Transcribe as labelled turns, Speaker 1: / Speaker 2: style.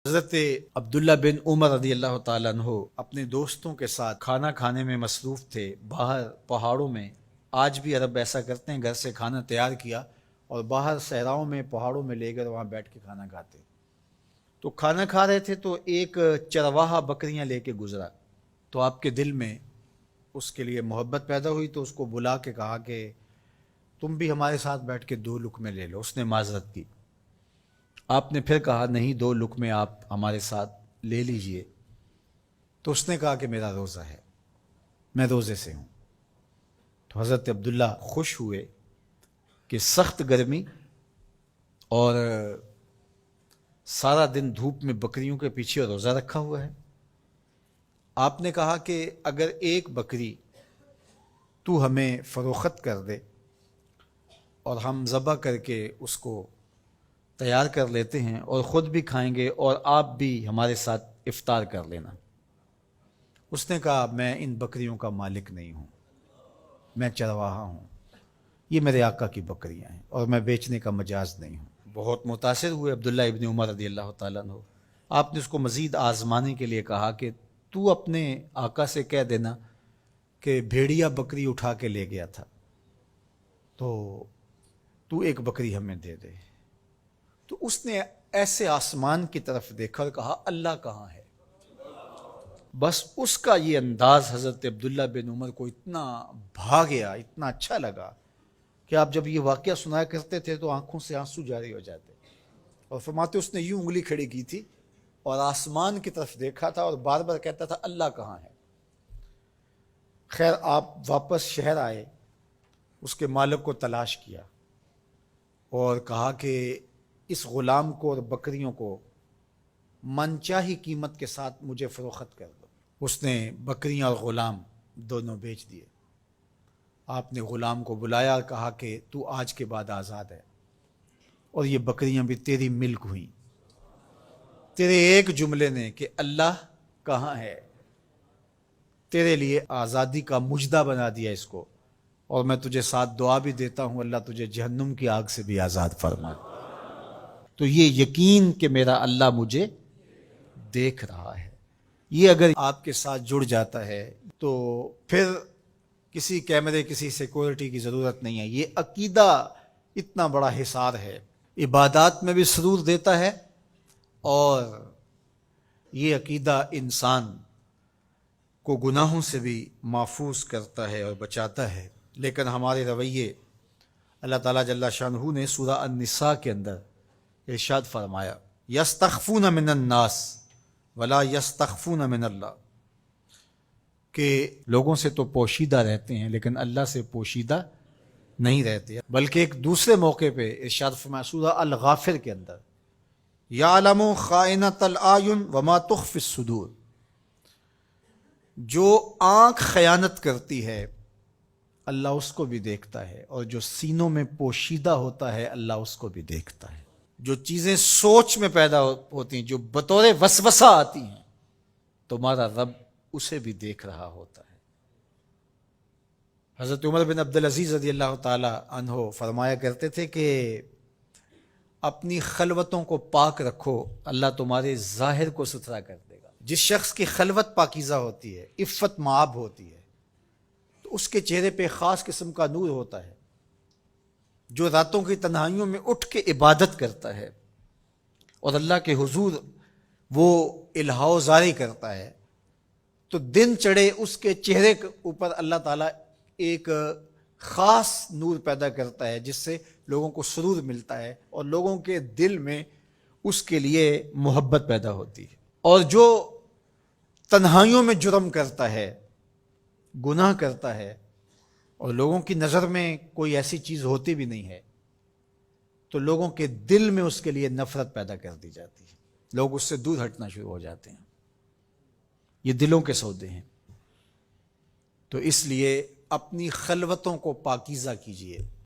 Speaker 1: حضرت عبداللہ بن عمر رضی اللہ تعالیٰ عنہ اپنے دوستوں کے ساتھ کھانا کھانے میں مصروف تھے باہر پہاڑوں میں۔ آج بھی عرب ایسا کرتے ہیں، گھر سے کھانا تیار کیا اور باہر صحراؤں میں پہاڑوں میں لے کر وہاں بیٹھ کے کھانا کھاتے۔ تو کھانا کھا رہے تھے تو ایک چرواہا بکریاں لے کے گزرا، تو آپ کے دل میں اس کے لیے محبت پیدا ہوئی، تو اس کو بلا کے کہا کہ تم بھی ہمارے ساتھ بیٹھ کے 2 لقمے لے لو۔ اس نے معذرت کی۔ آپ نے پھر کہا نہیں، 2 لقمے آپ ہمارے ساتھ لے لیجئے۔ تو اس نے کہا کہ میرا روزہ ہے، میں روزے سے ہوں۔ تو حضرت عبداللہ خوش ہوئے کہ سخت گرمی اور سارا دن دھوپ میں بکریوں کے پیچھے روزہ رکھا ہوا ہے۔ آپ نے کہا کہ اگر ایک بکری تو ہمیں فروخت کر دے اور ہم ذبح کر کے اس کو تیار کر لیتے ہیں اور خود بھی کھائیں گے اور آپ بھی ہمارے ساتھ افطار کر لینا۔ اس نے کہا میں ان بکریوں کا مالک نہیں ہوں، میں چرواہا ہوں، یہ میرے آقا کی بکریاں ہیں اور میں بیچنے کا مجاز نہیں ہوں۔ بہت متاثر ہوئے عبداللہ ابن عمر رضی اللہ تعالیٰ عنہ۔ آپ نے اس کو مزید آزمانے کے لیے کہا کہ تو اپنے آقا سے کہہ دینا کہ بھیڑیا بکری اٹھا کے لے گیا تھا، تو ایک بکری ہمیں دے دے۔ تو اس نے ایسے آسمان کی طرف دیکھا اور کہا اللہ کہاں ہے؟ بس اس کا یہ انداز حضرت عبداللہ بن عمر کو اتنا بھا گیا، اتنا اچھا لگا کہ آپ جب یہ واقعہ سنایا کرتے تھے تو آنکھوں سے آنسو جاری ہو جاتے، اور فرماتے اس نے یوں انگلی کھڑی کی تھی اور آسمان کی طرف دیکھا تھا اور بار بار کہتا تھا اللہ کہاں ہے؟ خیر آپ واپس شہر آئے، اس کے مالک کو تلاش کیا اور کہا کہ اس غلام کو اور بکریوں کو من چاہی قیمت کے ساتھ مجھے فروخت کر دو۔ اس نے بکریاں اور غلام دونوں بیچ دیے۔ آپ نے غلام کو بلایا اور کہا کہ تو آج کے بعد آزاد ہے اور یہ بکریاں بھی تیری ملک ہوئیں۔ تیرے ایک جملے نے کہ اللہ کہاں ہے تیرے لیے آزادی کا مجدہ بنا دیا اس کو، اور میں تجھے ساتھ دعا بھی دیتا ہوں اللہ تجھے جہنم کی آگ سے بھی آزاد فرمائے۔ تو یہ یقین کہ میرا اللہ مجھے دیکھ رہا ہے، یہ اگر آپ کے ساتھ جڑ جاتا ہے تو پھر کسی کیمرے کسی سیکورٹی کی ضرورت نہیں ہے۔ یہ عقیدہ اتنا بڑا حصار ہے، عبادات میں بھی سرور دیتا ہے، اور یہ عقیدہ انسان کو گناہوں سے بھی محفوظ کرتا ہے اور بچاتا ہے۔ لیکن ہمارے رویے، اللہ تعالیٰ جل شانہ نے سورہ النساء کے اندر ارشاد فرمایا یستخفون من الناس ولا یستخفون من اللہ، کہ لوگوں سے تو پوشیدہ رہتے ہیں لیکن اللہ سے پوشیدہ نہیں رہتے۔ بلکہ ایک دوسرے موقع پہ ارشاد فرمایا سورہ الغافر کے اندر یعلم خائنۃ الاعین وما تخفی الصدور، جو آنکھ خیانت کرتی ہے اللہ اس کو بھی دیکھتا ہے، اور جو سینوں میں پوشیدہ ہوتا ہے اللہ اس کو بھی دیکھتا ہے۔ جو چیزیں سوچ میں پیدا ہوتی ہیں، جو بطور وسوسہ آتی ہیں، تمہارا رب اسے بھی دیکھ رہا ہوتا ہے۔ حضرت عمر بن عبدالعزیز رضی اللہ تعالی عنہ فرمایا کرتے تھے کہ اپنی خلوتوں کو پاک رکھو، اللہ تمہارے ظاہر کو ستھرا کر دے گا۔ جس شخص کی خلوت پاکیزہ ہوتی ہے، عفت مآب ہوتی ہے، تو اس کے چہرے پہ خاص قسم کا نور ہوتا ہے۔ جو راتوں کی تنہائیوں میں اٹھ کے عبادت کرتا ہے اور اللہ کے حضور وہ الہاء زاری کرتا ہے، تو دن چڑھے اس کے چہرے کے اوپر اللہ تعالیٰ ایک خاص نور پیدا کرتا ہے جس سے لوگوں کو سرور ملتا ہے اور لوگوں کے دل میں اس کے لیے محبت پیدا ہوتی ہے۔ اور جو تنہائیوں میں جرم کرتا ہے، گناہ کرتا ہے، اور لوگوں کی نظر میں کوئی ایسی چیز ہوتی بھی نہیں ہے، تو لوگوں کے دل میں اس کے لیے نفرت پیدا کر دی جاتی ہے، لوگ اس سے دور ہٹنا شروع ہو جاتے ہیں۔ یہ دلوں کے سودے ہیں۔ تو اس لیے اپنی خلوتوں کو پاکیزہ کیجیے۔